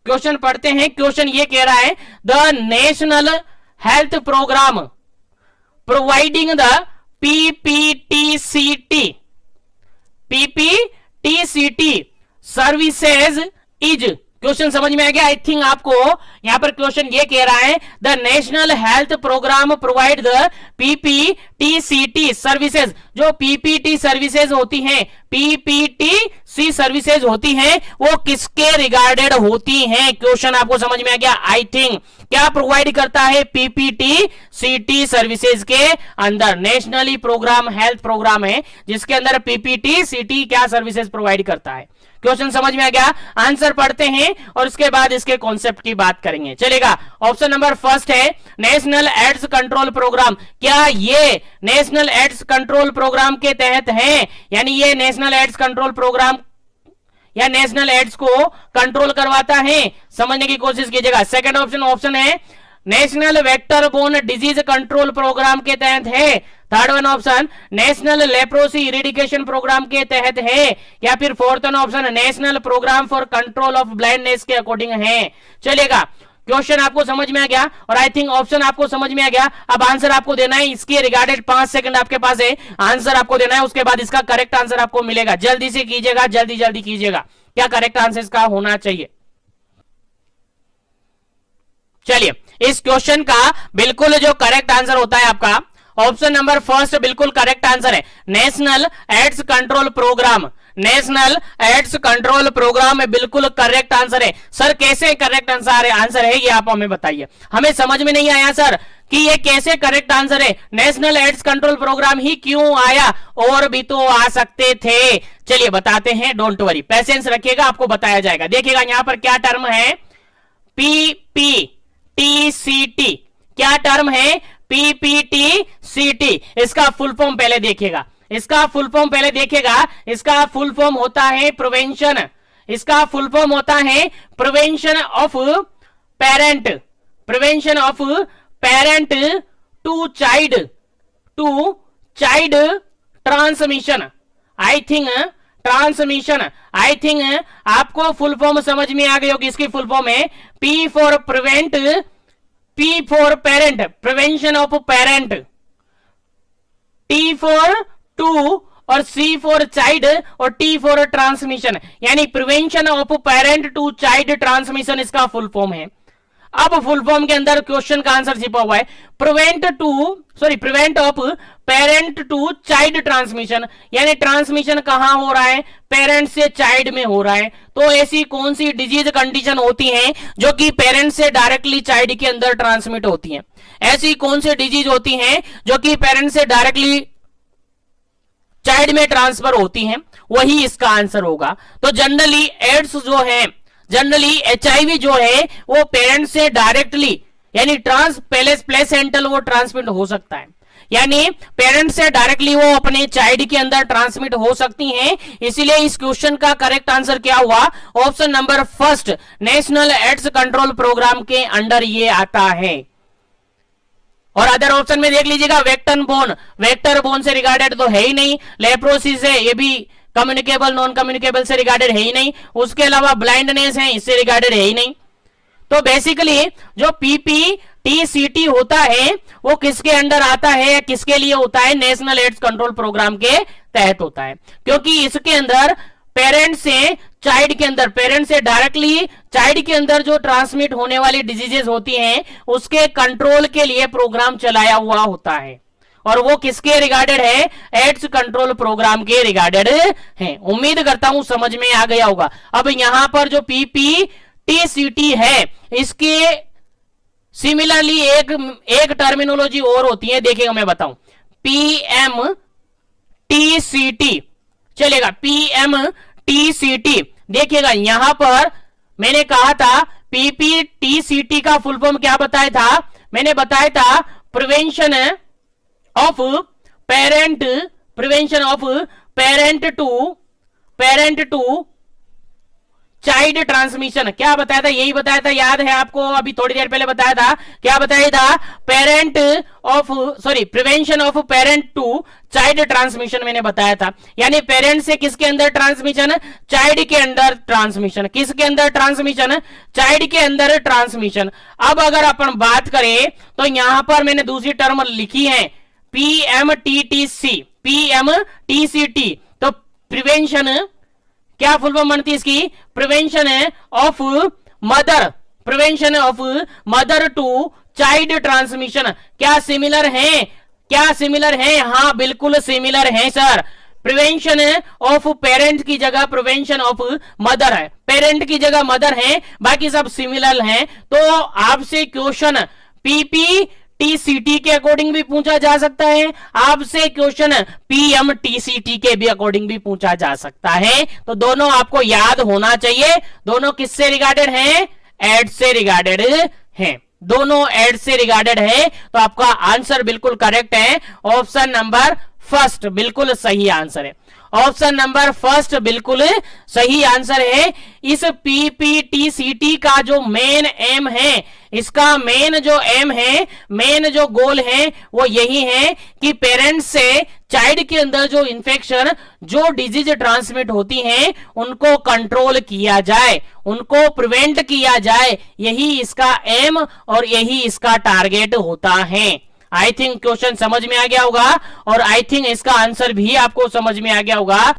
Question पढ़ते हैं। Question ये कह रहा है the national health programme providing the PPTCT services is. Question समझ में आ गया? आई थिंक आपको यहां पर क्वेश्चन ये कह रहा है the national health programme provide the PPTCT services. जो पीपीटी सर्विसेज होती हैं, पीपीटीसी सर्विसेज होती हैं, वो किसके रिगार्डेड होती हैं? क्वेश्चन आपको समझ में आ गया? आई थिंक क्या प्रोवाइड करता है? पीपीटीसीटी सर्विसेज के अंदर नेशनली प्रोग्राम हेल्थ प्रोग्राम है जिसके अंदर पीपीटीसीटी क्या सर्विसेज प्रोवाइड करता है। क्वेश्चन समझ में आ गया? आंसर पढ़ते हैं और उसके बाद इसके कॉन्सेप्ट की बात करेंगे। चलेगा, ऑप्शन नंबर फर्स्ट है नेशनल एड्स कंट्रोल प्रोग्राम। क्या ये नेशनल एड्स कंट्रोल प्रोग्राम के तहत है? यानी ये नेशनल एड्स कंट्रोल प्रोग्राम या नेशनल एड्स को कंट्रोल करवाता है? समझने की कोशिश कीजिएगा। सेकंड ऑप्शन है national vector borne disease control programme के तहत है। Third one option national leprosy eradication programme के तहत है, या फिर fourth one option national programme for control of blindness के अकॉर्डिंग है। चलेगा, क्वेश्चन आपको समझ में आ गया और आई थिंक ऑप्शन आपको समझ में आ गया। अब आंसर आपको देना है, इसके रिगार्डेड 5 सेकंड आपके पास है, आंसर आपको देना है, उसके बाद इसका करेक्ट आंसर आपको मिलेगा। जल्दी से कीजिएगा, जल्दी कीजिएगा, क्या करेक्ट आंसर इसका होना चाहिए। चलिए, इस क्वेश्चन का बिल्कुल जो करेक्ट आंसर होता है आपका ऑप्शन नंबर फर्स्ट बिल्कुल करेक्ट आंसर है। National AIDS control programme, national AIDS control programme में बिल्कुल करेक्ट आंसर है। सर कैसे करेक्ट आंसर है ये आप हमें बताइए, हमें समझ में नहीं आया सर कि ये कैसे करेक्ट आंसर है। नेशनल एड्स कंट्रोल प्रोग्राम ही क्यों आया, और भी तो आ सकते थे। चलिए बताते हैं, डोंट वरी, पेशेंस रखिएगा, आपको बताया जाएगा। देखिएगा यहां पर क्या टर्म है, पीपीटीसीटी, क्या टर्म है? पीपीटीसीटी। इसका फुल फॉर्म पहले देखिएगा, इसका फुल फॉर्म पहले देखिएगा। इसका फुल फॉर्म होता है प्रिवेंशन, इसका फुल फॉर्म होता है prevention of parent, prevention of parent to child transmission. I think transmission, I think आपको फुल फॉर्म समझ में आ गई होगी। इसकी फुल फॉर्म है P for prevent, P for parent, prevention of parent, T for to और C फॉर चाइल्ड और T फॉर ट्रांसमिशन, यानी prevention of parent to child transmission इसका फुल फॉर्म है। अब फुल फॉर्म के अंदर क्वेश्चन का आंसर छिपा हुआ है prevent of parent to child transmission, यानी ट्रांसमिशन कहां हो रहा है? पेरेंट से चाइल्ड में हो रहा है। तो ऐसी कौन सी डिजीज कंडीशन होती हैं जो कि पेरेंट से डायरेक्टली चाइल्ड के अंदर ट्रांसमिट होती हैं? ऐसी कौन सी डिजीज होती हैं जो कि पेरेंट से डायरेक्टली चाइल्ड में ट्रांसफर होती हैं? वही इसका आंसर होगा। तो जनरली एड्स जो है, जनरली एचआईवी जो है वो पेरेंट से डायरेक्टली यानी प्लेसेंटल वो ट्रांसमिट हो सकता है, यानी पेरेंट से डायरेक्टली वो अपने चाइल्ड के अंदर ट्रांसमिट हो सकती हैं। इसीलिए इस क्वेश्चन का करेक्ट आंसर क्या हुआ? Option number first national AIDS control programme के अंडर ये आता है। और अदर ऑप्शन में देख लीजिएगा वेक्टर बोन से रिगार्डेड तो है ही नहीं, लेप्रोसिस है ये भी कम्युनिकेबल नॉन कम्युनिकेबल से रिगार्डेड है ही नहीं, उसके अलावा ब्लाइंडनेस है इससे रिगार्डेड है ही नहीं। तो बेसिकली जो पीपीटीसीटी होता है वो किसके अंडर आता है या किसके लिए होता है? नेशनल एड्स कंट्रोल प्रोग्राम के तहत होता है, क्योंकि इसके अंदर पेरेंट से चाइल्ड के अंदर, पेरेंट से डायरेक्टली चाइल्ड के अंदर जो ट्रांसमिट होने वाली डिजीजेस होती हैं उसके कंट्रोल के लिए प्रोग्राम चलाया हुआ होता है। और वो किसके रिगार्डेड है? एड्स कंट्रोल प्रोग्राम के रिगार्डेड है। उम्मीद करता हूं समझ में आ गया होगा। अब यहां पर जो पीपीटीसीटी है इसके सिमिलरली एक टर्मिनोलॉजी और होती है, देखिएगा मैं बताऊं, पीएमटीसीटी। चलेगा, पीएमटीसीटी। देखिएगा यहां पर मैंने कहा था पीपीटीसीटी का फुल फॉर्म क्या बताया था? मैंने बताया था prevention of parent to child transmission. क्या बताया था? यही बताया था, याद है आपको? अभी थोड़ी देर पहले बताया था। क्या बताया था? Prevention of parent to child transmission मैंने बताया था। यानी पेरेंट से किसके अंदर ट्रांसमिशन? चाइल्ड के अंदर ट्रांसमिशन। किसके अंदर ट्रांसमिशन? चाइल्ड के अंदर ट्रांसमिशन। अब अगर अपन बात करें तो यहां पर मैंने दूसरी टर्म लिखी है पीएमटीटीसी, पीएमटीसीटी। तो प्रिवेंशन क्या फुल फॉर्म बनती है इसकी? Prevention of mother, prevention of mother to child transmission. क्या सिमिलर है? क्या सिमिलर है? हाँ बिल्कुल सिमिलर है सर। प्रिवेंशन ऑफ पेरेंट की जगह प्रिवेंशन ऑफ मदर है, पेरेंट की जगह मदर है, बाकी सब सिमिलर हैं। तो आपसे क्वेश्चन पीपीटीसीटी के अकॉर्डिंग भी पूछा जा सकता है, आपसे क्वेश्चन पीएमटीसीटी के भी अकॉर्डिंग भी पूछा जा सकता है। तो दोनों आपको याद होना चाहिए। दोनों किससे रिगार्डेड हैं? एड से रिगार्डेड हैं। दोनों एड से रिगार्डेड है। तो आपका आंसर बिल्कुल करेक्ट है। ऑप्शन नंबर फर्स्ट बिल्कुल सही आंसर है। ऑप्शन नंबर फर्स्ट बिल्कुल सही आंसर है। इस पीपीटीसीटी का जो मेन एम है, इसका मेन जो एम है, मेन जो गोल है वो यही है कि पेरेंट्स से चाइल्ड के अंदर जो इंफेक्शन, जो डिजीज ट्रांसमिट होती हैं उनको कंट्रोल किया जाए, उनको प्रिवेंट किया जाए। यही इसका एम और यही इसका टारगेट होता है। आई थिंक क्वेश्चन समझ में आ गया होगा और आई थिंक इसका आंसर भी आपको समझ में आ गया होगा।